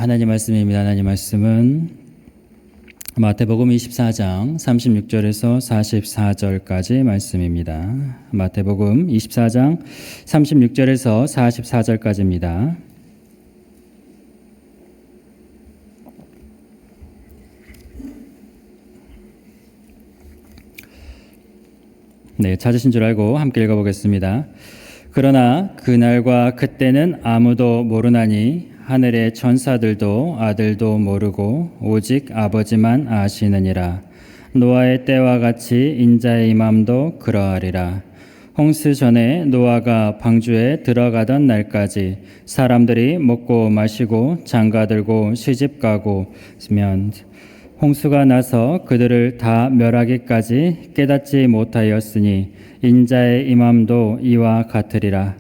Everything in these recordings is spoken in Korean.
하나님 말씀입니다. 하나님 말씀은 마태복음 24장 36절에서 44절까지 말씀입니다. 마태복음 24장 36절에서 44절까지입니다. 네, 찾으신 줄 알고 함께 읽어보겠습니다. 그러나 그날과 그때는 아무도 모르나니 하늘의 천사들도 아들도 모르고 오직 아버지만 아시느니라. 노아의 때와 같이 인자의 임함도 그러하리라. 홍수 전에 노아가 방주에 들어가던 날까지 사람들이 먹고 마시고 장가들고 시집가고 면 홍수가 나서 그들을 다 멸하기까지 깨닫지 못하였으니 인자의 임함도 이와 같으리라.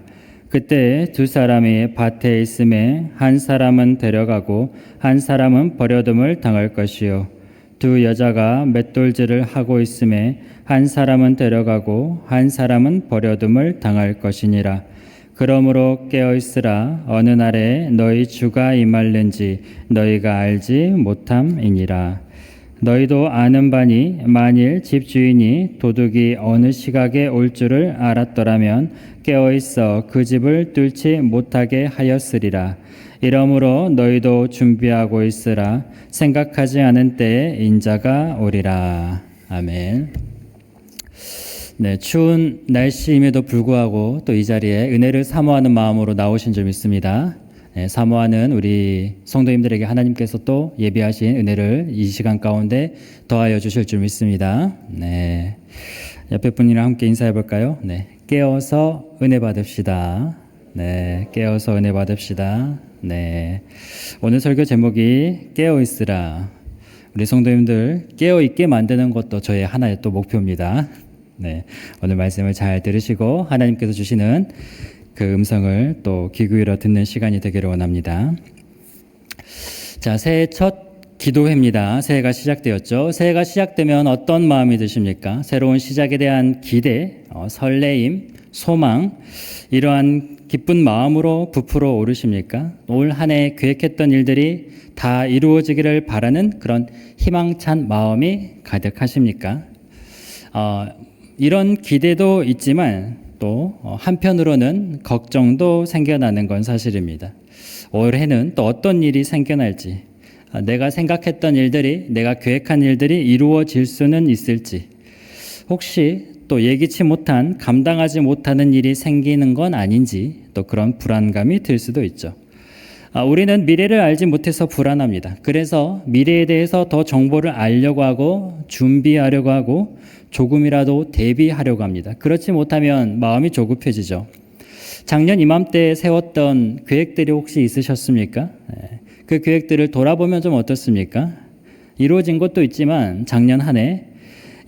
그때 두 사람이 밭에 있음에 한 사람은 데려가고 한 사람은 버려둠을 당할 것이요 두 여자가 맷돌질을 하고 있음에 한 사람은 데려가고 한 사람은 버려둠을 당할 것이니라. 그러므로 깨어있으라. 어느 날에 너희 주가 임할는지 너희가 알지 못함이니라. 너희도 아는 바니 만일 집주인이 도둑이 어느 시각에 올 줄을 알았더라면 깨어있어 그 집을 뚫지 못하게 하였으리라. 이러므로 너희도 준비하고 있으라. 생각하지 않은 때에 인자가 오리라. 아멘. 네, 추운 날씨임에도 불구하고 또 이 자리에 은혜를 사모하는 마음으로 나오신 줄 믿습니다. 네, 사모하는 우리 성도님들에게 하나님께서 또 예비하신 은혜를 이 시간 가운데 더하여 주실 줄 믿습니다. 네, 옆에 분이랑 함께 인사해 볼까요? 네, 깨어서 은혜 받읍시다. 네, 깨어서 은혜 받읍시다. 네, 오늘 설교 제목이 깨어 있으라. 우리 성도님들 깨어 있게 만드는 것도 저의 하나의 또 목표입니다. 네, 오늘 말씀을 잘 들으시고 하나님께서 주시는 그 음성을 또 귀 기울여 듣는 시간이 되기를 원합니다. 자, 새해 첫 기도회입니다. 새해가 시작되었죠. 새해가 시작되면 어떤 마음이 드십니까? 새로운 시작에 대한 기대, 설레임, 소망, 이러한 기쁜 마음으로 부풀어 오르십니까? 올 한 해 계획했던 일들이 다 이루어지기를 바라는 그런 희망찬 마음이 가득하십니까? 이런 기대도 있지만 또 한편으로는 걱정도 생겨나는 건 사실입니다. 올해는 또 어떤 일이 생겨날지, 내가 생각했던 일들이, 내가 계획한 일들이 이루어질 수는 있을지, 혹시 또 예기치 못한, 감당하지 못하는 일이 생기는 건 아닌지 또 그런 불안감이 들 수도 있죠. 우리는 미래를 알지 못해서 불안합니다. 그래서 미래에 대해서 더 정보를 알려고 하고 준비하려고 하고 조금이라도 대비하려고 합니다. 그렇지 못하면 마음이 조급해지죠. 작년 이맘때 세웠던 계획들이 혹시 있으셨습니까? 그 계획들을 돌아보면 좀 어떻습니까? 이루어진 것도 있지만 작년 한 해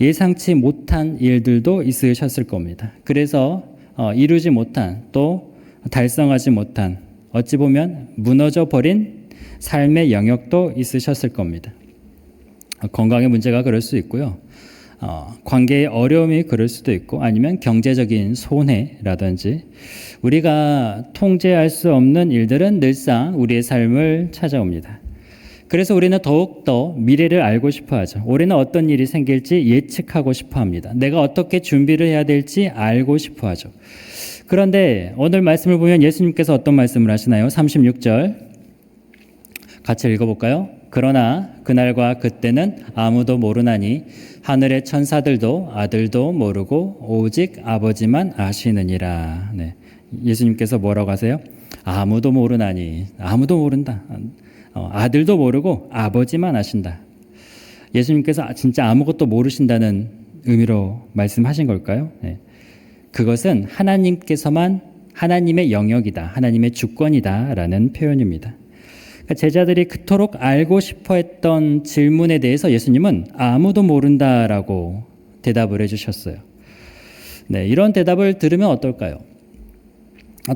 예상치 못한 일들도 있으셨을 겁니다. 그래서 이루지 못한 또 달성하지 못한 어찌 보면 무너져 버린 삶의 영역도 있으셨을 겁니다. 건강의 문제가 그럴 수 있고요. 관계의 어려움이 그럴 수도 있고 아니면 경제적인 손해라든지 우리가 통제할 수 없는 일들은 늘상 우리의 삶을 찾아옵니다. 그래서 우리는 더욱더 미래를 알고 싶어 하죠. 올해는 어떤 일이 생길지 예측하고 싶어 합니다. 내가 어떻게 준비를 해야 될지 알고 싶어 하죠. 그런데 오늘 말씀을 보면 예수님께서 어떤 말씀을 하시나요? 36절 같이 읽어볼까요? 그러나 그날과 그때는 아무도 모르나니 하늘의 천사들도 아들도 모르고 오직 아버지만 아시느니라. 네. 예수님께서 뭐라고 하세요? 아무도 모르나니, 아무도 모른다. 아들도 모르고 아버지만 아신다. 예수님께서 진짜 아무것도 모르신다는 의미로 말씀하신 걸까요? 네. 그것은 하나님께서만 하나님의 영역이다, 하나님의 주권이다 라는 표현입니다. 제자들이 그토록 알고 싶어 했던 질문에 대해서 예수님은 아무도 모른다라고 대답을 해주셨어요. 네, 이런 대답을 들으면 어떨까요?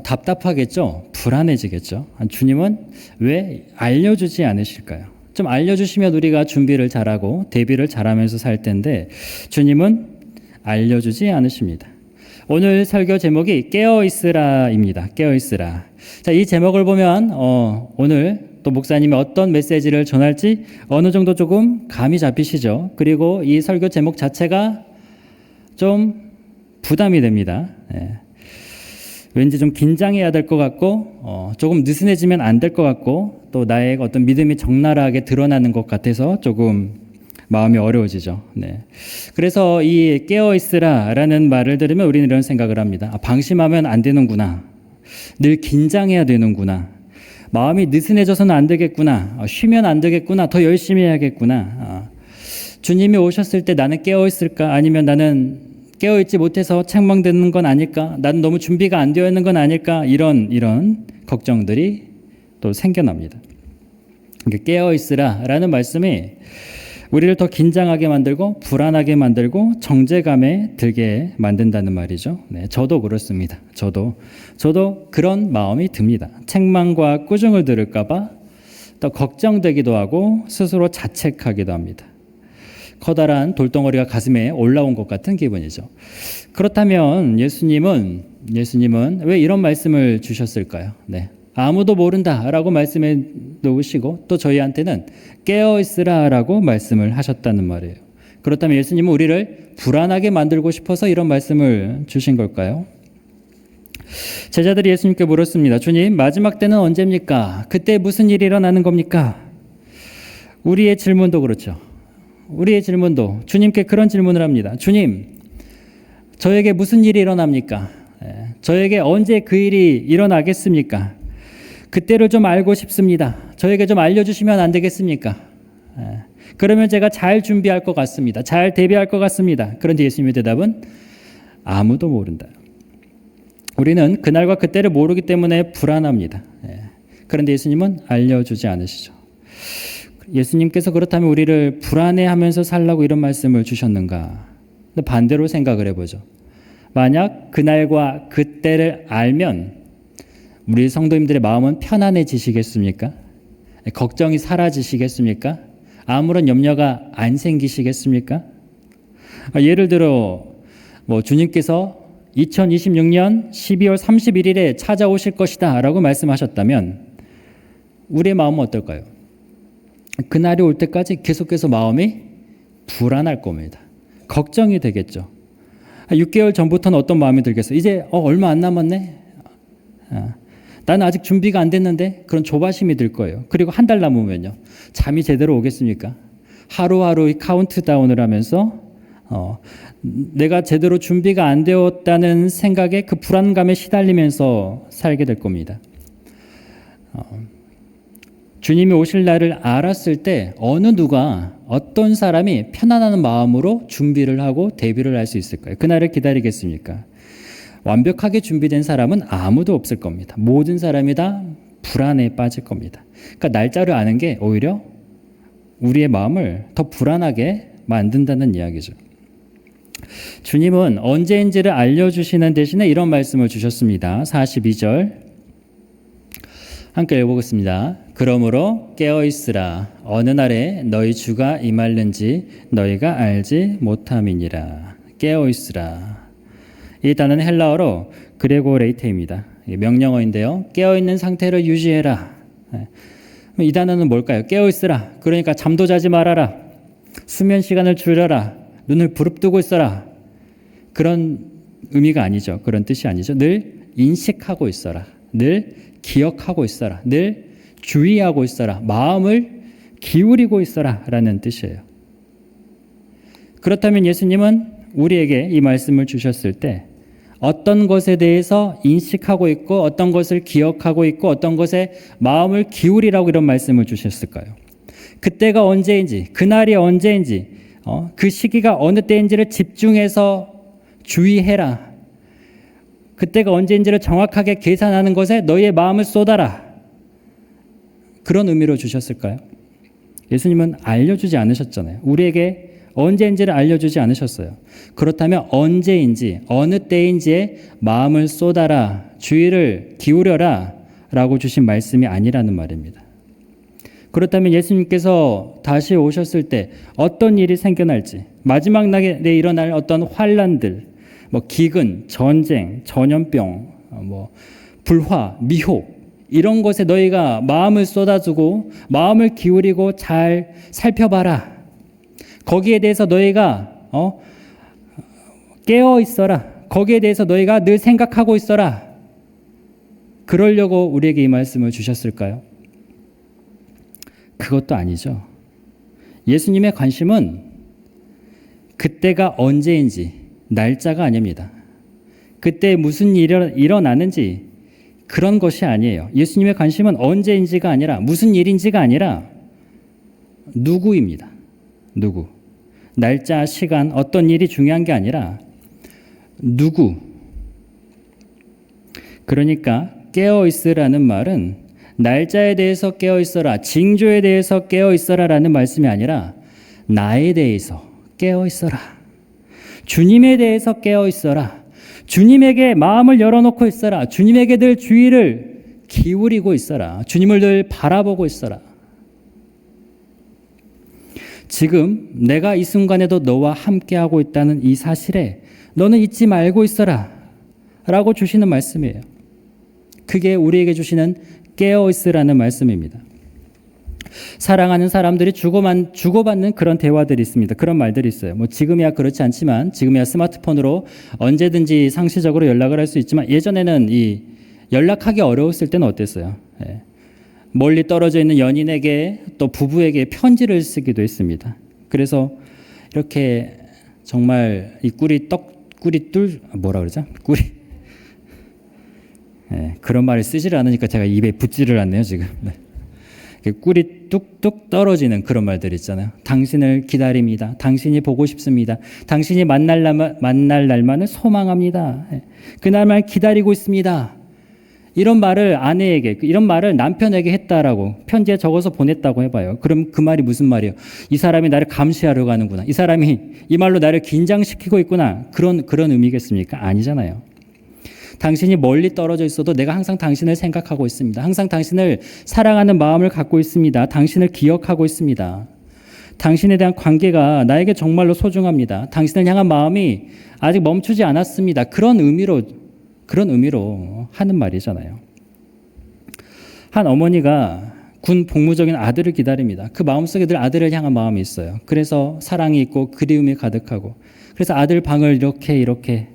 답답하겠죠? 불안해지겠죠? 주님은 왜 알려주지 않으실까요? 좀 알려주시면 우리가 준비를 잘하고 대비를 잘하면서 살 텐데 주님은 알려주지 않으십니다. 오늘 설교 제목이 깨어있으라입니다. 깨어있으라. 자, 이 제목을 보면 오늘 또 목사님이 어떤 메시지를 전할지 어느 정도 조금 감이 잡히시죠. 그리고 이 설교 제목 자체가 좀 부담이 됩니다. 예. 왠지 좀 긴장해야 될 것 같고 조금 느슨해지면 안 될 것 같고 또 나의 어떤 믿음이 적나라하게 드러나는 것 같아서 조금 마음이 어려워지죠. 네. 그래서 이 깨어있으라라는 말을 들으면 우리는 이런 생각을 합니다. 방심하면 안 되는구나. 늘 긴장해야 되는구나. 마음이 느슨해져서는 안 되겠구나. 쉬면 안 되겠구나. 더 열심히 해야겠구나. 주님이 오셨을 때 나는 깨어있을까? 아니면 나는 깨어있지 못해서 책망되는 건 아닐까? 나는 너무 준비가 안 되어 있는 건 아닐까? 이런 걱정들이 또 생겨납니다. 깨어있으라라는 말씀이 우리를 더 긴장하게 만들고 불안하게 만들고 정죄감에 들게 만든다는 말이죠. 네, 저도 그렇습니다. 저도 그런 마음이 듭니다. 책망과 꾸중을 들을까 봐 또 걱정되기도 하고 스스로 자책하기도 합니다. 커다란 돌덩어리가 가슴에 올라온 것 같은 기분이죠. 그렇다면 예수님은 왜 이런 말씀을 주셨을까요? 네. 아무도 모른다라고 말씀해 놓으시고 또 저희한테는 깨어있으라라고 말씀을 하셨다는 말이에요. 그렇다면 예수님은 우리를 불안하게 만들고 싶어서 이런 말씀을 주신 걸까요? 제자들이 예수님께 물었습니다. 주님, 마지막 때는 언제입니까? 그때 무슨 일이 일어나는 겁니까? 우리의 질문도 그렇죠. 우리의 질문도 주님께 그런 질문을 합니다. 주님, 저에게 무슨 일이 일어납니까? 저에게 언제 그 일이 일어나겠습니까? 그때를 좀 알고 싶습니다. 저에게 좀 알려주시면 안 되겠습니까? 그러면 제가 잘 준비할 것 같습니다. 잘 대비할 것 같습니다. 그런데 예수님의 대답은 아무도 모른다. 우리는 그날과 그때를 모르기 때문에 불안합니다. 그런데 예수님은 알려주지 않으시죠. 예수님께서 그렇다면 우리를 불안해하면서 살라고 이런 말씀을 주셨는가? 반대로 생각을 해보죠. 만약 그날과 그때를 알면 우리 성도님들의 마음은 편안해지시겠습니까? 걱정이 사라지시겠습니까? 아무런 염려가 안 생기시겠습니까? 예를 들어 주님께서 2026년 12월 31일에 찾아오실 것이다 라고 말씀하셨다면 우리의 마음은 어떨까요? 그날이 올 때까지 계속해서 마음이 불안할 겁니다. 걱정이 되겠죠. 6개월 전부터는 어떤 마음이 들겠어요? 이제 얼마 안 남았네? 나는 아직 준비가 안 됐는데? 그런 조바심이 들 거예요. 그리고 한 달 남으면요. 잠이 제대로 오겠습니까? 하루하루 카운트다운을 하면서 내가 제대로 준비가 안 되었다는 생각에 그 불안감에 시달리면서 살게 될 겁니다. 주님이 오실 날을 알았을 때 어느 누가 어떤 사람이 편안한 마음으로 준비를 하고 대비를 할 수 있을까요? 그날을 기다리겠습니까? 완벽하게 준비된 사람은 아무도 없을 겁니다. 모든 사람이 다 불안에 빠질 겁니다. 그러니까 날짜를 아는 게 오히려 우리의 마음을 더 불안하게 만든다는 이야기죠. 주님은 언제인지를 알려주시는 대신에 이런 말씀을 주셨습니다. 42절 함께 읽어보겠습니다. 그러므로 깨어있으라. 어느 날에 너희 주가 임할는지 너희가 알지 못함이니라. 깨어있으라. 이 단어는 헬라어로 그레고레이테입니다. 명령어인데요. 깨어있는 상태를 유지해라. 이 단어는 뭘까요? 깨어있으라. 그러니까 잠도 자지 말아라. 수면 시간을 줄여라. 눈을 부릅뜨고 있어라. 그런 의미가 아니죠. 그런 뜻이 아니죠. 늘 인식하고 있어라. 늘 기억하고 있어라. 늘 주의하고 있어라. 마음을 기울이고 있어라 라는 뜻이에요. 그렇다면 예수님은 우리에게 이 말씀을 주셨을 때 어떤 것에 대해서 인식하고 있고 어떤 것을 기억하고 있고 어떤 것에 마음을 기울이라고 이런 말씀을 주셨을까요? 그때가 언제인지, 그날이 언제인지, 그 시기가 어느 때인지를 집중해서 주의해라. 그때가 언제인지를 정확하게 계산하는 것에 너희의 마음을 쏟아라. 그런 의미로 주셨을까요? 예수님은 알려주지 않으셨잖아요. 우리에게 언제인지를 알려주지 않으셨어요. 그렇다면 언제인지 어느 때인지에 마음을 쏟아라, 주의를 기울여라 라고 주신 말씀이 아니라는 말입니다. 그렇다면 예수님께서 다시 오셨을 때 어떤 일이 생겨날지, 마지막 날에 일어날 어떤 환란들, 기근, 전쟁, 전염병, 불화, 미혹 이런 것에 너희가 마음을 쏟아주고 마음을 기울이고 잘 살펴봐라. 거기에 대해서 너희가 깨어 있어라. 거기에 대해서 너희가 늘 생각하고 있어라. 그러려고 우리에게 이 말씀을 주셨을까요? 그것도 아니죠. 예수님의 관심은 그때가 언제인지 날짜가 아닙니다. 그때 무슨 일이 일어나는지 그런 것이 아니에요. 예수님의 관심은 언제인지가 아니라 무슨 일인지가 아니라 누구입니다. 누구. 날짜, 시간, 어떤 일이 중요한 게 아니라 누구. 그러니까 깨어있으라는 말은 날짜에 대해서 깨어있어라, 징조에 대해서 깨어있어라라는 말씀이 아니라 나에 대해서 깨어있어라. 주님에 대해서 깨어있어라. 주님에게 마음을 열어놓고 있어라. 주님에게 늘 주의를 기울이고 있어라. 주님을 늘 바라보고 있어라. 지금 내가 이 순간에도 너와 함께하고 있다는 이 사실에 너는 잊지 말고 있어라 라고 주시는 말씀이에요. 그게 우리에게 주시는 깨어있으라는 말씀입니다. 사랑하는 사람들이 주고받는 그런 대화들이 있습니다. 그런 말들이 있어요. 뭐 지금이야 그렇지 않지만, 지금이야 스마트폰으로 언제든지 상시적으로 연락을 할 수 있지만, 예전에는 이 연락하기 어려웠을 때는 어땠어요? 멀리 떨어져 있는 연인에게 또 부부에게 편지를 쓰기도 했습니다. 그래서 이렇게 정말 이 뭐라 그러죠? 그런 말을 쓰지를 않으니까 제가 입에 붙지를 않네요, 지금. 꿀이 뚝뚝 떨어지는 그런 말들 있잖아요. 당신을 기다립니다. 당신이 보고 싶습니다. 당신이 만날 날만을 소망합니다. 그날만 기다리고 있습니다. 이런 말을 아내에게, 이런 말을 남편에게 했다라고 편지에 적어서 보냈다고 해봐요. 그럼 그 말이 무슨 말이에요? 이 사람이 나를 감시하려고 하는구나. 이 사람이 이 말로 나를 긴장시키고 있구나. 그런 의미겠습니까? 아니잖아요. 당신이 멀리 떨어져 있어도 내가 항상 당신을 생각하고 있습니다. 항상 당신을 사랑하는 마음을 갖고 있습니다. 당신을 기억하고 있습니다. 당신에 대한 관계가 나에게 정말로 소중합니다. 당신을 향한 마음이 아직 멈추지 않았습니다. 그런 의미로 하는 말이잖아요. 한 어머니가 군 복무적인 아들을 기다립니다. 그 마음속에 늘 아들을 향한 마음이 있어요. 그래서 사랑이 있고 그리움이 가득하고, 그래서 아들 방을 이렇게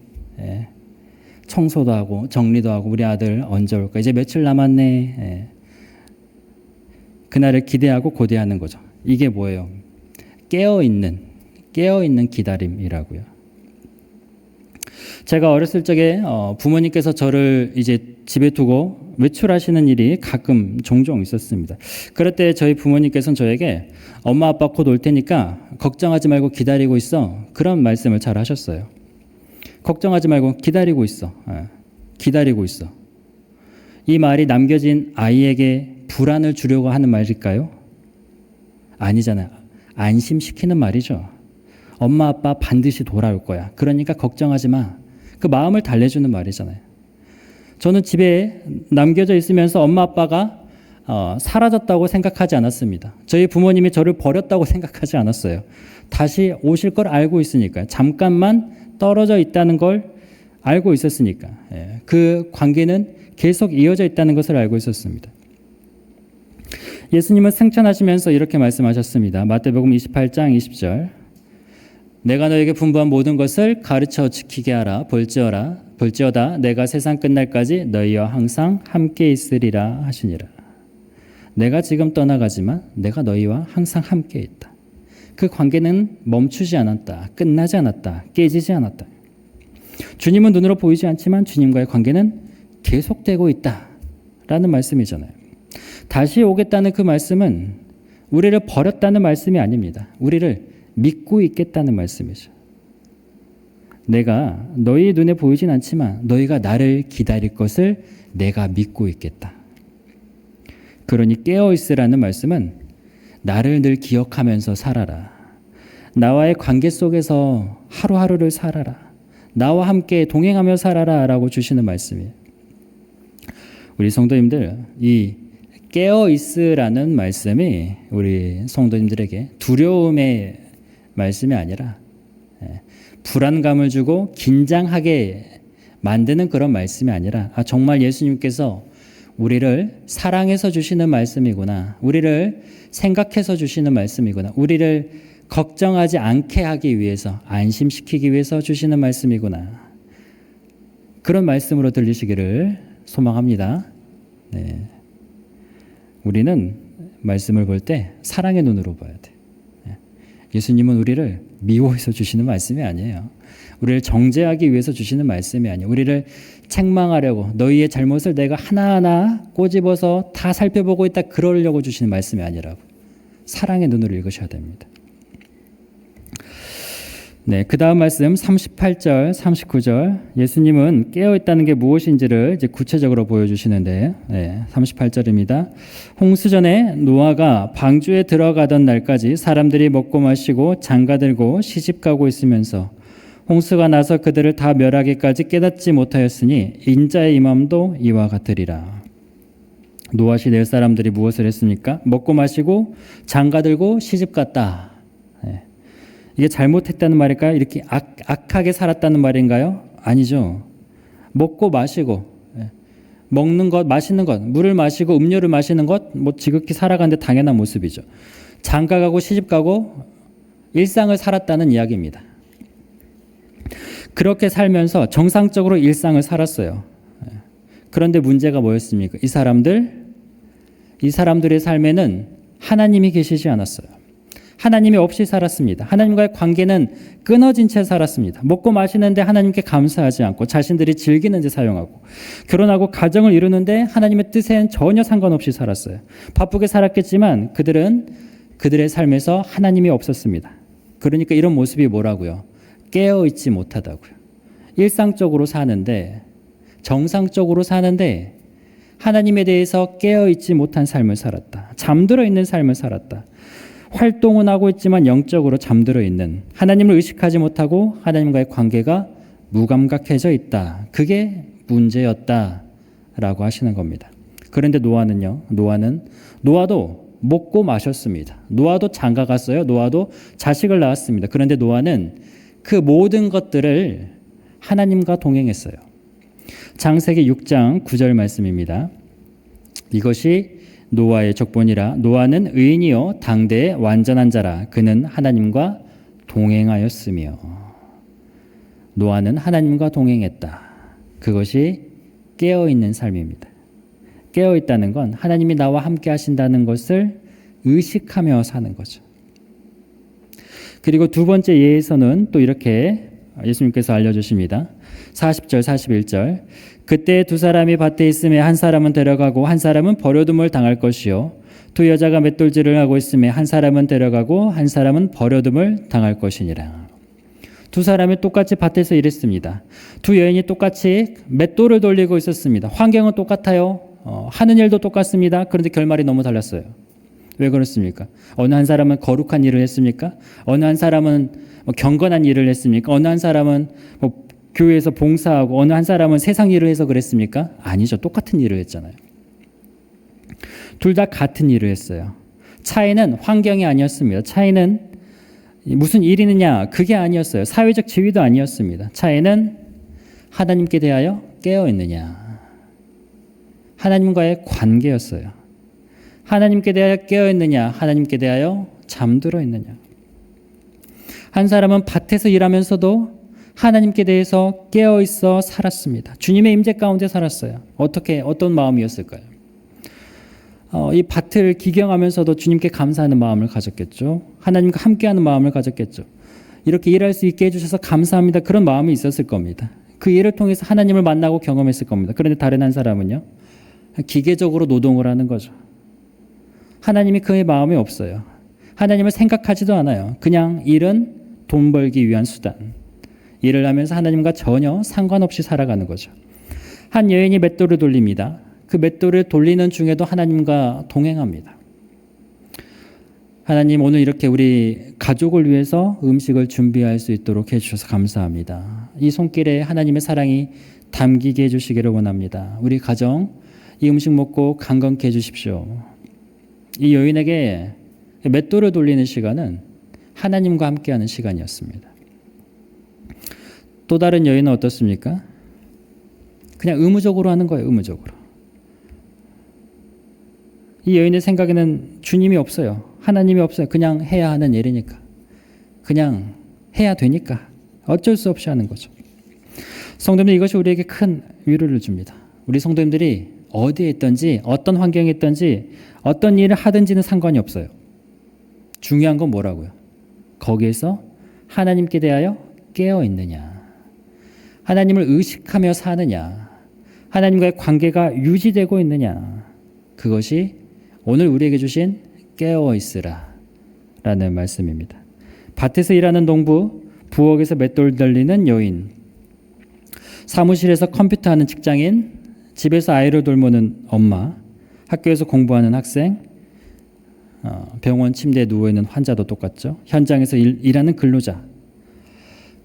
청소도 하고 정리도 하고, 우리 아들 언제 올까? 이제 며칠 남았네. 그날을 기대하고 고대하는 거죠. 이게 뭐예요? 깨어있는 기다림이라고요. 제가 어렸을 적에 부모님께서 저를 이제 집에 두고 외출하시는 일이 종종 있었습니다. 그럴 때 저희 부모님께서는 저에게 엄마 아빠 곧 올 테니까 걱정하지 말고 기다리고 있어. 그런 말씀을 잘 하셨어요. 걱정하지 말고 기다리고 있어. 기다리고 있어. 이 말이 남겨진 아이에게 불안을 주려고 하는 말일까요? 아니잖아요. 안심시키는 말이죠. 엄마 아빠 반드시 돌아올 거야. 그러니까 걱정하지 마. 그 마음을 달래주는 말이잖아요. 저는 집에 남겨져 있으면서 엄마 아빠가 사라졌다고 생각하지 않았습니다. 저희 부모님이 저를 버렸다고 생각하지 않았어요. 다시 오실 걸 알고 있으니까요. 잠깐만 떨어져 있다는 걸 알고 있었으니까. 그 관계는 계속 이어져 있다는 것을 알고 있었습니다. 예수님은 승천하시면서 이렇게 말씀하셨습니다. 마태복음 28장 20절. 내가 너에게 분부한 모든 것을 가르쳐 지키게 하라. 볼지어다 내가 세상 끝날까지 너희와 항상 함께 있으리라 하시니라. 내가 지금 떠나가지만 내가 너희와 항상 함께 있다. 그 관계는 멈추지 않았다. 끝나지 않았다. 깨지지 않았다. 주님은 눈으로 보이지 않지만 주님과의 관계는 계속되고 있다라는 말씀이잖아요. 다시 오겠다는 그 말씀은 우리를 버렸다는 말씀이 아닙니다. 우리를 믿고 있겠다는 말씀이죠. 내가 너희 눈에 보이진 않지만 너희가 나를 기다릴 것을 내가 믿고 있겠다. 그러니 깨어있으라는 말씀은 나를 늘 기억하면서 살아라. 나와의 관계 속에서 하루하루를 살아라. 나와 함께 동행하며 살아라 라고 주시는 말씀이에요. 우리 성도님들, 이 깨어있으라는 말씀이 우리 성도님들에게 두려움의 말씀이 아니라 불안감을 주고 긴장하게 만드는 그런 말씀이 아니라 정말 예수님께서 우리를 사랑해서 주시는 말씀이구나. 우리를 생각해서 주시는 말씀이구나. 우리를 걱정하지 않게 하기 위해서, 안심시키기 위해서 주시는 말씀이구나. 그런 말씀으로 들리시기를 소망합니다. 네. 우리는 말씀을 볼 때 사랑의 눈으로 봐야 돼. 예수님은 우리를 미워해서 주시는 말씀이 아니에요. 우리를 정죄하기 위해서 주시는 말씀이 아니에요. 우리를 책망하려고 너희의 잘못을 내가 하나하나 꼬집어서 다 살펴보고 있다 그러려고 주시는 말씀이 아니라고. 사랑의 눈으로 읽으셔야 됩니다. 네, 그 다음 말씀 38절, 39절 예수님은 깨어있다는 게 무엇인지를 이제 구체적으로 보여주시는데 38절입니다. 홍수전에 노아가 방주에 들어가던 날까지 사람들이 먹고 마시고 장가들고 시집가고 있으면서 홍수가 나서 그들을 다 멸하기까지 깨닫지 못하였으니 인자의 임함도 이와 같으리라. 노아 시대의 사람들이 무엇을 했습니까? 먹고 마시고 장가들고 시집갔다. 이게 잘못했다는 말일까요? 이렇게 악하게 살았다는 말인가요? 아니죠. 먹고 마시고 먹는 것, 마시는 것, 물을 마시고 음료를 마시는 것, 뭐 지극히 살아가는데 당연한 모습이죠. 장가가고 시집가고 일상을 살았다는 이야기입니다. 그렇게 살면서 정상적으로 일상을 살았어요. 그런데 문제가 뭐였습니까? 이 사람들의 삶에는 하나님이 계시지 않았어요. 하나님이 없이 살았습니다. 하나님과의 관계는 끊어진 채 살았습니다. 먹고 마시는데 하나님께 감사하지 않고 자신들이 즐기는 데 사용하고 결혼하고 가정을 이루는데 하나님의 뜻에는 전혀 상관없이 살았어요. 바쁘게 살았겠지만 그들의 삶에서 하나님이 없었습니다. 그러니까 이런 모습이 뭐라고요? 깨어있지 못하다고요. 일상적으로 사는데 정상적으로 사는데 하나님에 대해서 깨어있지 못한 삶을 살았다. 잠들어 있는 삶을 살았다. 활동은 하고 있지만 영적으로 잠들어 있는, 하나님을 의식하지 못하고 하나님과의 관계가 무감각해져 있다. 그게 문제였다라고 하시는 겁니다. 그런데 노아도 먹고 마셨습니다. 노아도 장가 갔어요. 노아도 자식을 낳았습니다. 그런데 노아는 그 모든 것들을 하나님과 동행했어요. 창세기 6장 9절 말씀입니다. 이것이 노아의 족본이라. 노아는 의인이요 당대의 완전한 자라. 그는 하나님과 동행하였으며. 노아는 하나님과 동행했다. 그것이 깨어있는 삶입니다. 깨어있다는 건 하나님이 나와 함께 하신다는 것을 의식하며 사는 거죠. 그리고 두 번째 예에서는 또 이렇게 예수님께서 알려주십니다. 40절 41절 그때 두 사람이 밭에 있음에 한 사람은 데려가고 한 사람은 버려둠을 당할 것이요 두 여자가 맷돌질을 하고 있음에 한 사람은 데려가고 한 사람은 버려둠을 당할 것이니라. 두 사람이 똑같이 밭에서 일했습니다. 두 여인이 똑같이 맷돌을 돌리고 있었습니다. 환경은 똑같아요. 하는 일도 똑같습니다. 그런데 결말이 너무 달랐어요. 왜 그렇습니까? 어느 한 사람은 거룩한 일을 했습니까? 어느 한 사람은 경건한 일을 했습니까? 어느 한 사람은 교회에서 봉사하고 어느 한 사람은 세상 일을 해서 그랬습니까? 아니죠. 똑같은 일을 했잖아요. 둘 다 같은 일을 했어요. 차이는 환경이 아니었습니다. 차이는 무슨 일이느냐 그게 아니었어요. 사회적 지위도 아니었습니다. 차이는 하나님께 대하여 깨어있느냐 하나님과의 관계였어요. 하나님께 대하여 깨어있느냐 하나님께 대하여 잠들어 있느냐. 한 사람은 밭에서 일하면서도 하나님께 대해서 깨어있어 살았습니다. 주님의 임재 가운데 살았어요. 어떤 마음이었을까요? 이 밭을 기경하면서도 주님께 감사하는 마음을 가졌겠죠. 하나님과 함께하는 마음을 가졌겠죠. 이렇게 일할 수 있게 해주셔서 감사합니다. 그런 마음이 있었을 겁니다. 그 일을 통해서 하나님을 만나고 경험했을 겁니다. 그런데 다른 한 사람은요. 기계적으로 노동을 하는 거죠. 하나님이 그의 마음에 없어요. 하나님을 생각하지도 않아요. 그냥 일은 돈 벌기 위한 수단. 일을 하면서 하나님과 전혀 상관없이 살아가는 거죠. 한 여인이 맷돌을 돌립니다. 그 맷돌을 돌리는 중에도 하나님과 동행합니다. 하나님 오늘 이렇게 우리 가족을 위해서 음식을 준비할 수 있도록 해주셔서 감사합니다. 이 손길에 하나님의 사랑이 담기게 해주시기를 원합니다. 우리 가정 이 음식 먹고 강건케 해주십시오. 이 여인에게 맷돌을 돌리는 시간은 하나님과 함께하는 시간이었습니다. 또 다른 여인은 어떻습니까? 그냥 의무적으로 하는 거예요. 의무적으로. 이 여인의 생각에는 주님이 없어요. 하나님이 없어요. 그냥 해야 하는 일이니까. 그냥 해야 되니까. 어쩔 수 없이 하는 거죠. 성도님들, 이것이 우리에게 큰 위로를 줍니다. 우리 성도님들이 어디에 있든지 어떤 환경에 있든지 어떤 일을 하든지는 상관이 없어요. 중요한 건 뭐라고요? 거기에서 하나님께 대하여 깨어 있느냐, 하나님을 의식하며 사느냐, 하나님과의 관계가 유지되고 있느냐, 그것이 오늘 우리에게 주신 깨어 있으라 라는 말씀입니다. 밭에서 일하는 농부, 부엌에서 맷돌 돌리는 여인, 사무실에서 컴퓨터하는 직장인, 집에서 아이를 돌보는 엄마, 학교에서 공부하는 학생, 병원 침대에 누워있는 환자도 똑같죠. 현장에서 일하는 근로자,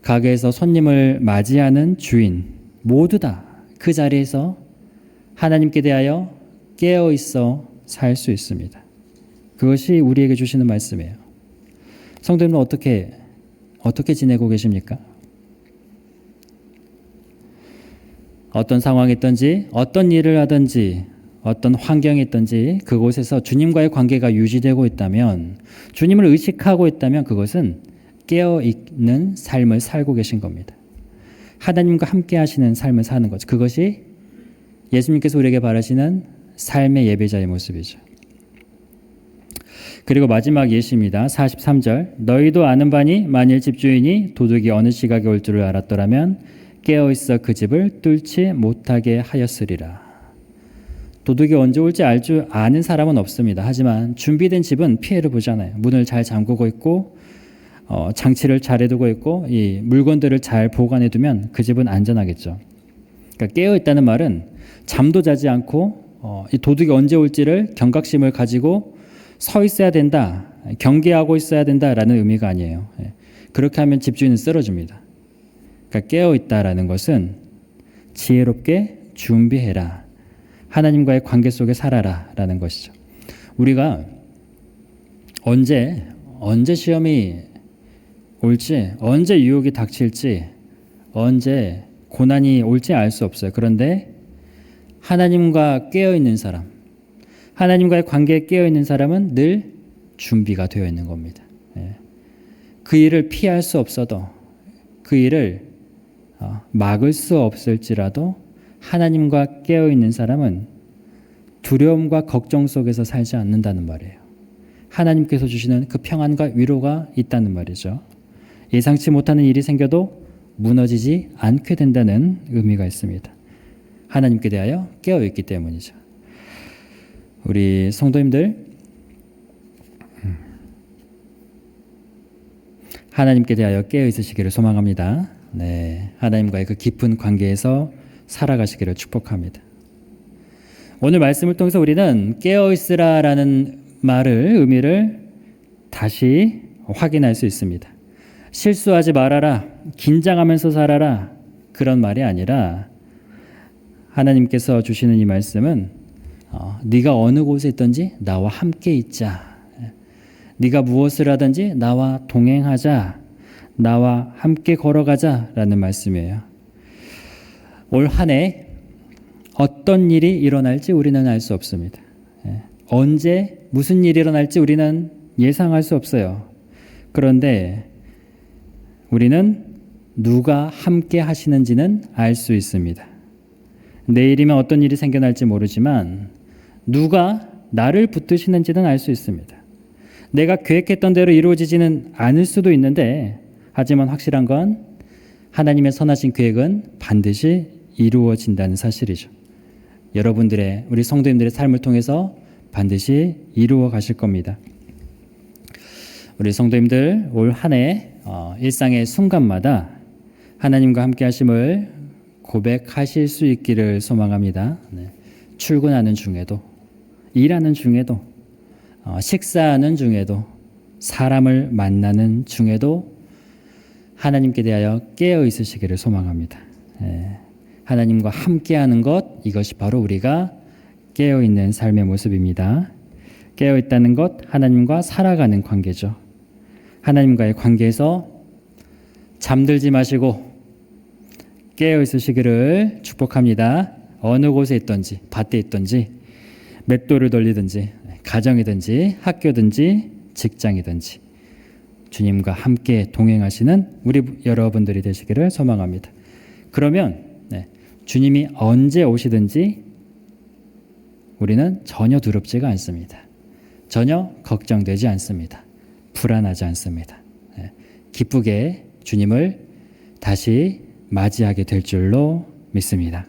가게에서 손님을 맞이하는 주인, 모두 다 그 자리에서 하나님께 대하여 깨어 있어 살 수 있습니다. 그것이 우리에게 주시는 말씀이에요. 성도님은 어떻게 지내고 계십니까? 어떤 상황이 있든지 어떤 일을 하든지 어떤 환경이 있든지 그곳에서 주님과의 관계가 유지되고 있다면, 주님을 의식하고 있다면 그것은 깨어있는 삶을 살고 계신 겁니다. 하나님과 함께 하시는 삶을 사는 거죠. 그것이 예수님께서 우리에게 바라시는 삶의 예배자의 모습이죠. 그리고 마지막 예시입니다. 43절, 너희도 아는 바니 만일 집주인이 도둑이 어느 시각에 올 줄을 알았더라면 깨어있어 그 집을 뚫지 못하게 하였으리라. 도둑이 언제 올지 알 줄 아는 사람은 없습니다. 하지만 준비된 집은 피해를 보잖아요. 문을 잘 잠그고 있고 장치를 잘 해두고 있고 이 물건들을 잘 보관해두면 그 집은 안전하겠죠. 그러니까 깨어있다는 말은 잠도 자지 않고 이 도둑이 언제 올지를 경각심을 가지고 서 있어야 된다, 경계하고 있어야 된다라는 의미가 아니에요. 그렇게 하면 집주인은 쓰러집니다. 그러니까 깨어있다라는 것은 지혜롭게 준비해라, 하나님과의 관계 속에 살아라 라는 것이죠. 우리가 언제 시험이 올지, 언제 유혹이 닥칠지, 언제 고난이 올지 알 수 없어요. 그런데 하나님과 깨어있는 사람, 하나님과의 관계에 깨어있는 사람은 늘 준비가 되어 있는 겁니다. 그 일을 피할 수 없어도, 그 일을 막을 수 없을지라도 하나님과 깨어있는 사람은 두려움과 걱정 속에서 살지 않는다는 말이에요. 하나님께서 주시는 그 평안과 위로가 있다는 말이죠. 예상치 못하는 일이 생겨도 무너지지 않게 된다는 의미가 있습니다. 하나님께 대하여 깨어있기 때문이죠. 우리 성도님들, 하나님께 대하여 깨어있으시기를 소망합니다. 네, 하나님과의 그 깊은 관계에서 살아가시기를 축복합니다. 오늘 말씀을 통해서 우리는 깨어있으라라는 의미를 다시 확인할 수 있습니다. 실수하지 말아라, 긴장하면서 살아라, 그런 말이 아니라 하나님께서 주시는 이 말씀은 네가 어느 곳에 있든지 나와 함께 있자, 네가 무엇을 하든지 나와 동행하자, 나와 함께 걸어가자 라는 말씀이에요. 올 한 해 어떤 일이 일어날지 우리는 알 수 없습니다. 언제 무슨 일이 일어날지 우리는 예상할 수 없어요. 그런데 우리는 누가 함께 하시는지는 알 수 있습니다. 내일이면 어떤 일이 생겨날지 모르지만 누가 나를 붙드시는지는 알 수 있습니다. 내가 계획했던 대로 이루어지지는 않을 수도 있는데, 하지만 확실한 건 하나님의 선하신 계획은 반드시 이루어진다는 사실이죠. 여러분들의, 우리 성도님들의 삶을 통해서 반드시 이루어 가실 겁니다. 우리 성도님들 올 한 해 일상의 순간마다 하나님과 함께 하심을 고백하실 수 있기를 소망합니다. 출근하는 중에도, 일하는 중에도, 식사하는 중에도, 사람을 만나는 중에도 하나님께 대하여 깨어 있으시기를 소망합니다. 하나님과 함께하는 것, 이것이 바로 우리가 깨어 있는 삶의 모습입니다. 깨어 있다는 것, 하나님과 살아가는 관계죠. 하나님과의 관계에서 잠들지 마시고 깨어 있으시기를 축복합니다. 어느 곳에 있든지, 밭에 있든지, 맷돌을 돌리든지 가정이든지 학교든지 직장이든지 주님과 함께 동행하시는 우리 여러분들이 되시기를 소망합니다. 그러면 주님이 언제 오시든지 우리는 전혀 두렵지가 않습니다. 전혀 걱정되지 않습니다. 불안하지 않습니다. 기쁘게 주님을 다시 맞이하게 될 줄로 믿습니다.